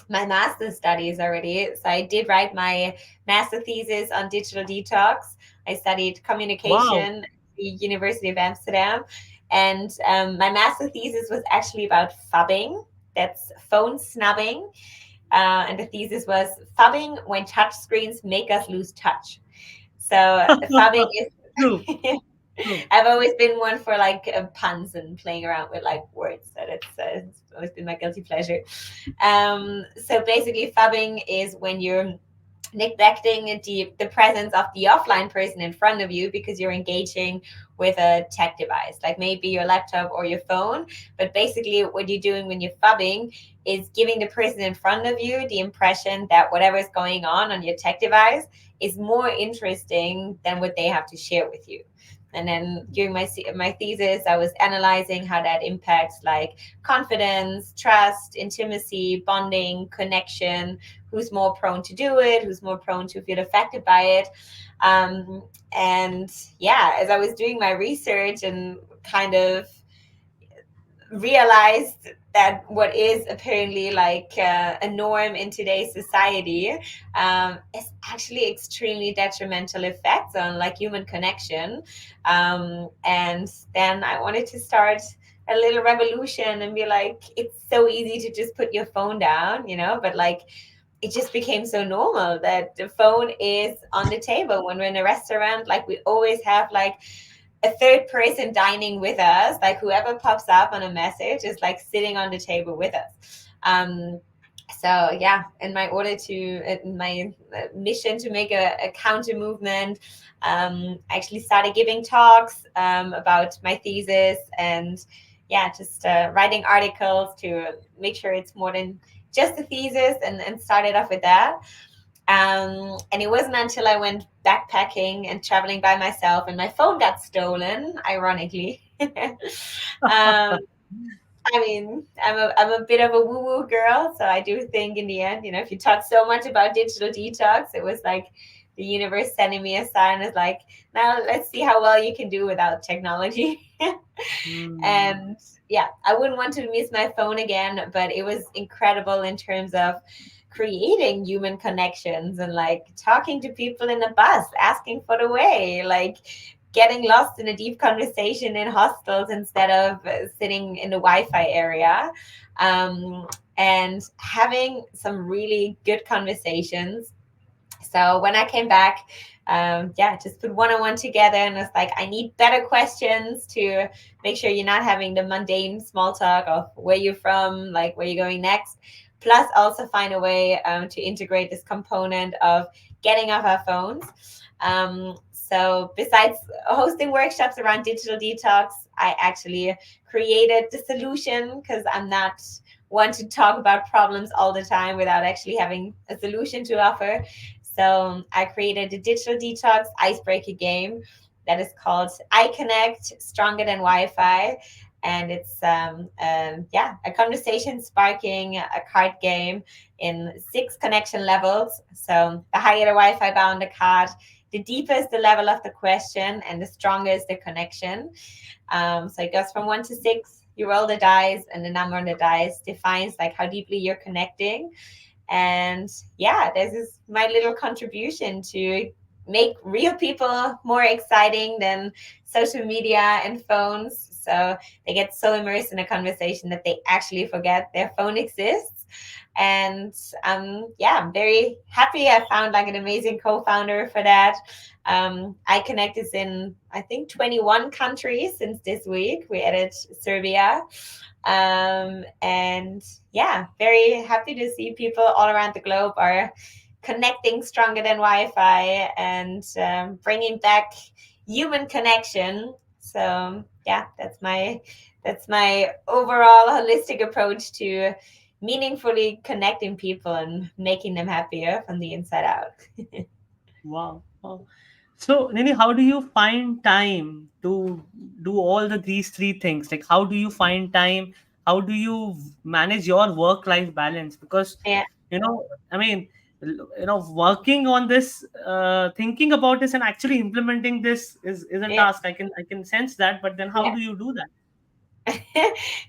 my master's studies already. So I did write my master thesis on digital detox. I studied Wow. communication at the University of Amsterdam, and my master thesis was actually about fubbing. That's phone snubbing, and the thesis was fubbing when touch screens make us lose touch. So fubbing True. is True. I've always been one for like puns and playing around with like words. So it's always been my guilty pleasure. So basically, fubbing is when you're neglecting the presence of the offline person in front of you because you're engaging with a tech device, like maybe your laptop or your phone. But basically, what you're doing when you're fubbing is giving the person in front of you the impression that whatever is going on your tech device is more interesting than what they have to share with you. And then during my thesis, I was analyzing how that impacts like confidence, trust, intimacy, bonding, connection, who's more prone to do it, who's more prone to feel affected by it. Um, and yeah, as I was doing my research and kind of realized that what is apparently like a norm in today's society is actually extremely detrimental effects on like human connection. And then I wanted to start a little revolution and be like, it's so easy to just put your phone down, but like it just became so normal that the phone is on the table when we're in a restaurant. Like we always have like a third person dining with us, like whoever pops up on a message is like sitting on the table with us. So yeah, in my order to in my mission to make a counter movement, I actually started giving talks about my thesis, and yeah, just writing articles to make sure it's more than just a thesis, and started off with that. And it wasn't until I went backpacking and traveling by myself and my phone got stolen, ironically. I mean, I'm a bit of a woo woo girl, so I do think in the end, if you talk so much about digital detox, it was like the universe sending me a sign is like, now let's see how well you can do without technology. Hmm. And yeah, I wouldn't want to miss my phone again, but it was incredible in terms of creating human connections and like talking to people in a bus, asking for the way, like getting lost in a deep conversation in hostels instead of sitting in the Wi-Fi area, and having some really good conversations. So when I came back, yeah, just put one on one together and it's like, I need better questions to make sure you're not having the mundane small talk of where you're from, like where you're going next. Plus, also find a way to integrate this component of getting off our phones. So, besides hosting workshops around digital detox, I actually created the solution because I'm not one to talk about problems all the time without actually having a solution to offer. So I created a digital detox icebreaker game that is called I Connect Stronger Than Wi-Fi. And it's yeah, a conversation sparking a card game in 6 connection levels. So the higher the Wi-Fi bound the card, the deeper is the level of the question, and the stronger is the connection. So it goes from 1 to 6. You roll the dice, and the number on the dice defines like how deeply you're connecting. And yeah, this is my little contribution to make real people more exciting than social media and phones. So they get so immersed in a conversation that they actually forget their phone exists. And yeah, I'm very happy I found like an amazing co-founder for that. I connect is in I think 21 countries since this week. We added Serbia. And yeah, very happy to see people all around the globe are connecting stronger than Wi-Fi and bringing back human connection. So yeah, that's my overall holistic approach to meaningfully connecting people and making them happier from the inside out. Wow. Wow. So, Nini, how do you find time to do all these three things? Like, how do you find time? How do you manage your work-life balance? Because, Yeah, I mean, working on this, thinking about this, and actually implementing this is a yeah, task. I can sense that, but then how yeah. do you do that?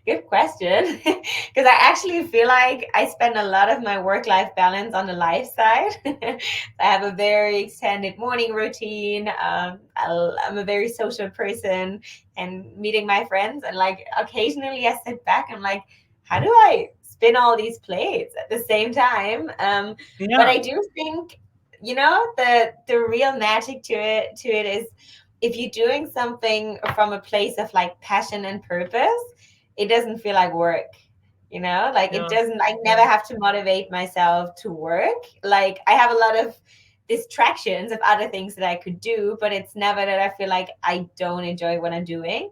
Good question. Because I actually feel like I spend a lot of my work life balance on the life side. I have a very extended morning routine. I'm a very social person and meeting my friends. And like occasionally I sit back and like, how do I spin all these plates at the same time? But Yeah. I do think, the real magic to it is if you're doing something from a place of like passion and purpose, it doesn't feel like work. You know, like it Yeah. doesn't, I Yeah. never have to motivate myself to work. Like I have a lot of distractions of other things that I could do, but it's never that I feel like I don't enjoy what I'm doing.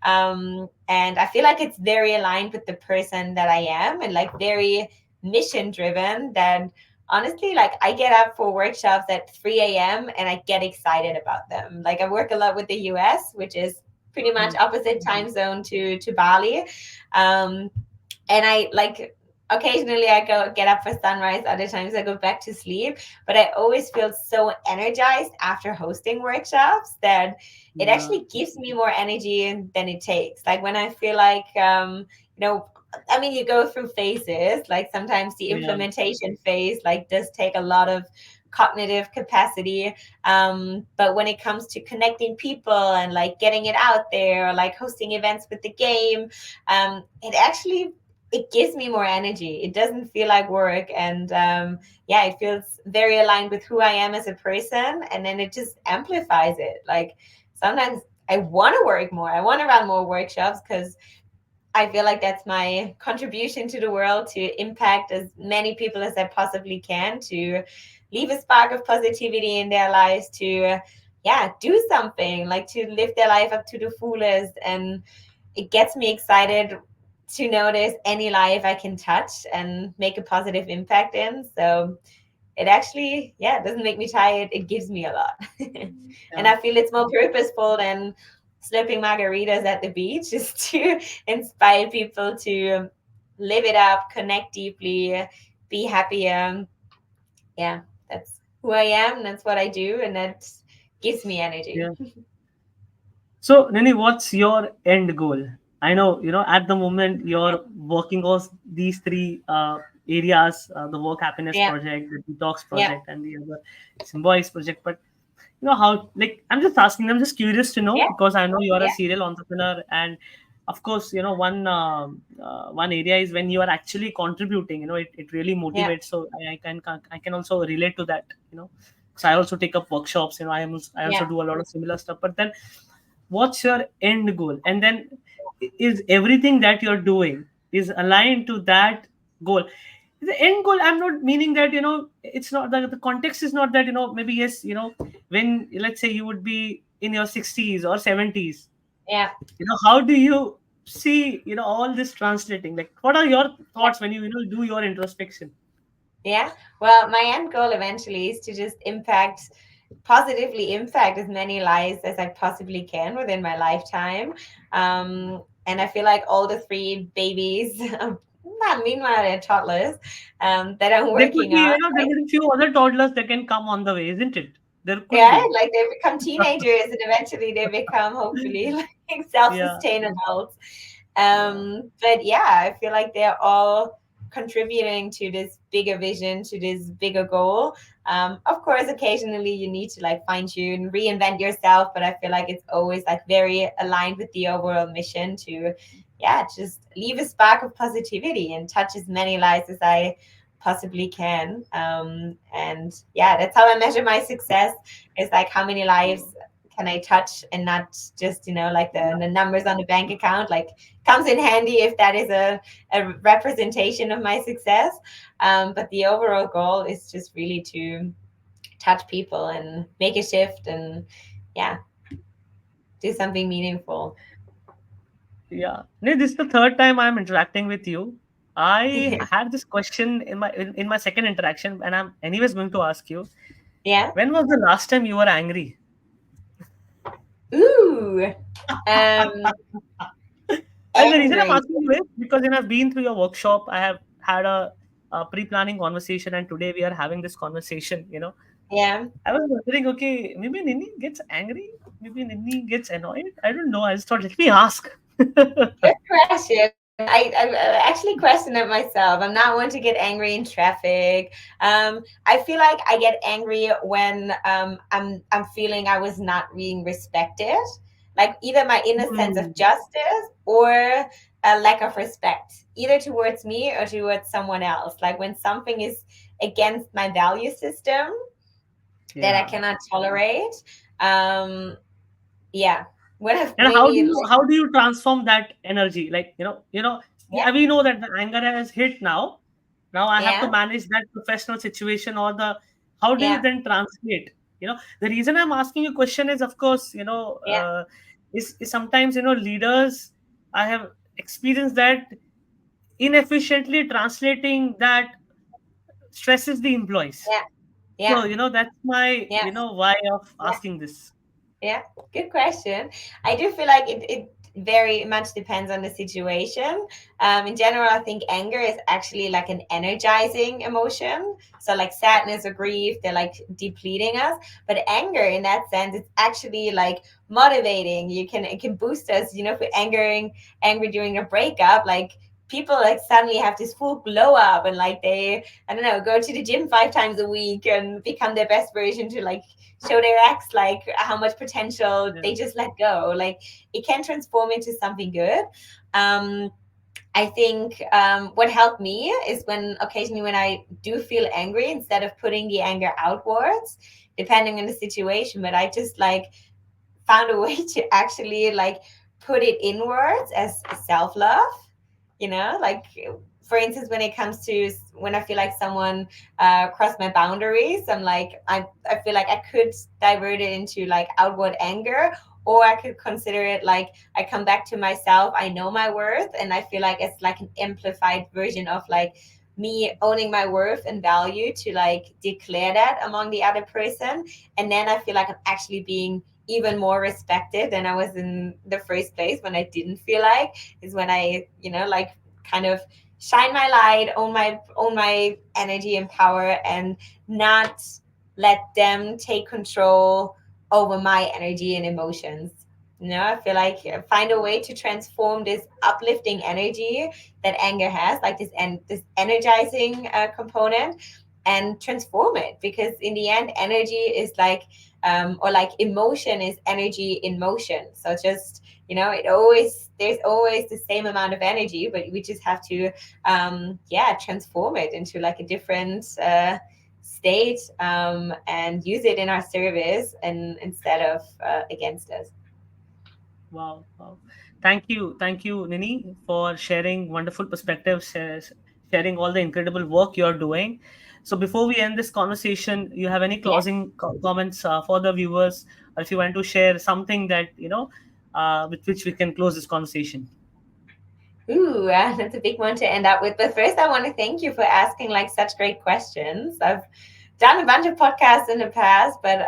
And I feel like it's very aligned with the person that I am, and like very mission driven. That honestly, like I get up for workshops at 3 a.m. and I get excited about them. Like I work a lot with the US, which is pretty much Mm. opposite time zone to Bali. Um, and I like occasionally I go get up for sunrise, other times I go back to sleep, but I always feel so energized after hosting workshops that it Yeah. actually gives me more energy than it takes. Like when I feel like you know, I mean, you go through phases. Like sometimes the Yeah. implementation phase like does take a lot of cognitive capacity, but when it comes to connecting people and like getting it out there, or like hosting events with the game, it actually, it gives me more energy. It doesn't feel like work, and yeah, it feels very aligned with who I am as a person, and then it just amplifies it. Like sometimes I want to work more. I want to run more workshops because I feel like that's my contribution to the world, to impact as many people as I possibly can, to leave a spark of positivity in their lives, to yeah, do something, like to live their life up to the fullest. And it gets me excited to notice any life I can touch and make a positive impact in. So it actually, yeah, it doesn't make me tired. It gives me a lot. And Yeah. I feel it's more purposeful than slurping margaritas at the beach, just to inspire people to live it up, connect deeply, be happier. Yeah, that's who I am. That's what I do. And that gives me energy. Yeah. So, Nini, what's your end goal? I know, at the moment Yeah. you're working on these three areas, the work happiness Yeah. project, the detox Yeah. project, and the other symbiosis project. But how, like, I'm just asking, I'm just curious to know, Yeah. because I know you're a Yeah. serial entrepreneur. And of course, one area is when you are actually contributing, it really Yeah. motivates. So I can also relate to that, so I also take up workshops, I also Yeah. do a lot of similar stuff. But then what's your end goal? And then is everything that you're doing is aligned to that goal? The end goal, I'm not meaning that, it's not the context is not that, maybe, yes, when, let's say, you would be in your 60s or 70s, Yeah. how do you see, all this translating? Like, what are your Yeah. thoughts when you do your introspection? Yeah. Well, my end goal eventually is to just positively impact as many lives as I possibly can within my lifetime. And I feel like all the three babies, not meanwhile they're toddlers, that I'm There could working be, on, there could be few other toddlers that can come on the way, isn't it? There could yeah, be. like they become teenagers and eventually they become hopefully like Yeah. self-sustained adults. Yeah. But yeah, I feel like they're all contributing to this bigger vision, to this bigger goal. Of course, occasionally you need to like fine tune, reinvent yourself, but I feel like it's always like very aligned with the overall mission to, yeah, just leave a spark of positivity and touch as many lives as I possibly can. And yeah, that's how I measure my success. It's like how many lives can I touch, and not just, like the numbers on the bank account. Like comes in handy if that is a representation of my success. But the overall goal is just really to touch people and make a shift, and yeah, do something meaningful. Yeah. Nee, this is the third time I'm interacting with you. I had this question in my second interaction, and I'm anyways going to ask you. Yeah. When was the last time you were angry? Ooh. Um, And the reason I'm angry. asking you is because, I've been through your workshop. I have had a pre-planning conversation, and today we are having this conversation. Yeah. I was wondering, okay, maybe Nini gets angry, maybe Nini gets annoyed. I don't know. I just thought, let me ask. Good question. I actually question it myself. I'm not one to get angry in traffic. I feel like I get angry when I'm feeling I was not being respected, like either my inner sense of Hmm. justice or a lack of respect, either towards me or towards someone else. Like when something is against my value system that I Yeah. cannot tolerate. Um, yeah, what I've And how do really you like, how do you transform that energy? Like, yeah, we know that the anger has hit now. Now I have to yeah, manage that professional situation, or the how do you yeah, then translate? The reason I'm asking you question is, of course, yeah, is sometimes, leaders, I have experienced that inefficiently translating that stresses the employees. yeah, So, yeah, that's my, yeah, why of yeah. asking this. Yeah, good question. I do feel like it very much depends on the situation. In general, I think anger is actually like an energizing emotion. So, like sadness or grief, they're like depleting us. But anger, in that sense, it's actually like motivating. It can boost us. You know, if we're angry during a breakup, like people like suddenly have this full glow up and like they, I don't know, go to the gym 5 times a week and become their best version to like show their ex like how much potential Yeah. they just let go. Like it can transform into something good. um I think what helped me is when occasionally when I do feel angry, instead of putting the anger outwards, depending on the situation, but I just like found a way to actually like put it inwards as self-love, like for instance, when it comes to when I feel like someone crossed my boundaries, I feel like I could divert it into like outward anger, or I could consider it like I come back to myself, I know my worth, and I feel like it's like an amplified version of like me owning my worth and value to like declare that among the other person. And then I feel like I'm actually being even more respected than I was in the first place when I didn't feel like, is when I, like kind of shine my light, own my energy and power, and not let them take control over my energy and emotions. I feel like find a way to transform this uplifting energy that anger has, like this energizing component, and transform it, because in the end, energy is like or like emotion is energy in motion. So just, there's always the same amount of energy, but we just have to yeah, transform it into like a different state, and use it in our service and instead of against us. Wow, wow. Thank you, Nini, for sharing wonderful perspectives, sharing all the incredible work you're doing. So, before we end this conversation, you have any Yeah. closing comments for the viewers, or if you want to share something that with which we can close this conversation? Ooh, that's a big one to end up with. But first, I want to thank you for asking like such great questions. I've done a bunch of podcasts in the past, but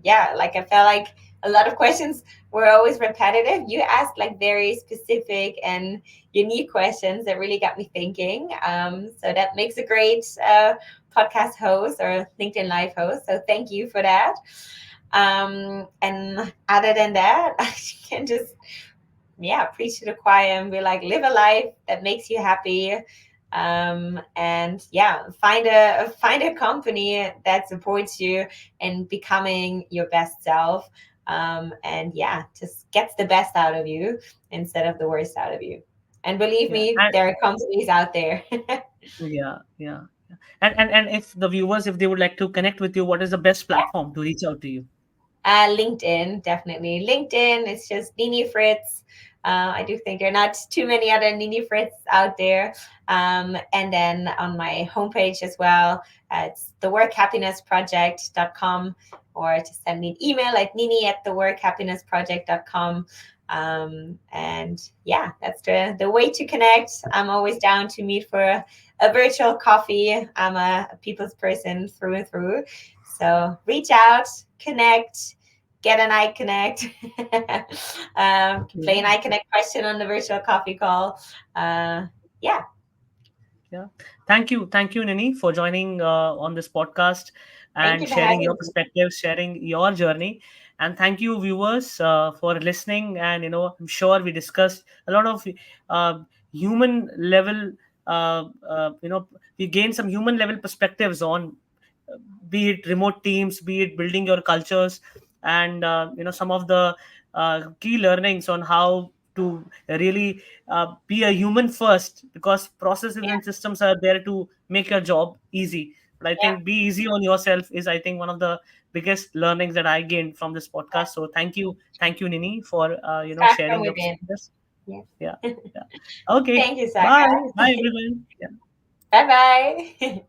yeah, like I felt like a lot of questions were always repetitive. You asked like very specific and unique questions that really got me thinking. So that makes a great podcast host or LinkedIn Live host. So thank you for that. And other than that, I can just, yeah, preach to the choir and be like, live a life that makes you happy. And yeah, find a company that supports you in becoming your best self. And yeah, just gets the best out of you instead of the worst out of you. And believe Yeah, me, and there are companies out there. yeah, yeah, yeah. And if the viewers, if they would like to connect with you, what is the best platform to reach out to you? LinkedIn, definitely. LinkedIn, it's just Nini Fritz. I do think there are not too many other Nini Fritz out there. And then on my homepage as well, it's theworkhappinessproject.com, or just send me an email at nini at theworkhappinessproject.com. And yeah, that's the way to connect. I'm always down to meet for a virtual coffee. I'm a people's person through and through. So reach out, connect, get an eye connect, play an Yeah. eye connect question on the virtual coffee call. Yeah, Yeah. Thank you, Nini, for joining on this podcast thank and you for sharing your having me. perspectives, sharing your journey. And thank you, viewers, for listening. And I'm sure we discussed a lot of uh, human level. We gained some human level perspectives on, be it remote teams, be it building your cultures, and some of the key learnings on how to really be a human first, because processes Yeah, and systems are there to make your job easy, But I Yeah. think be easy on yourself is, I think, one of the biggest learnings that I gained from this podcast. So thank you, Nini, for Start from sharing your within. experience. Yeah. Yeah, yeah. Okay, Thank you, bye, Sagar. bye, everyone. Yeah. Bye bye.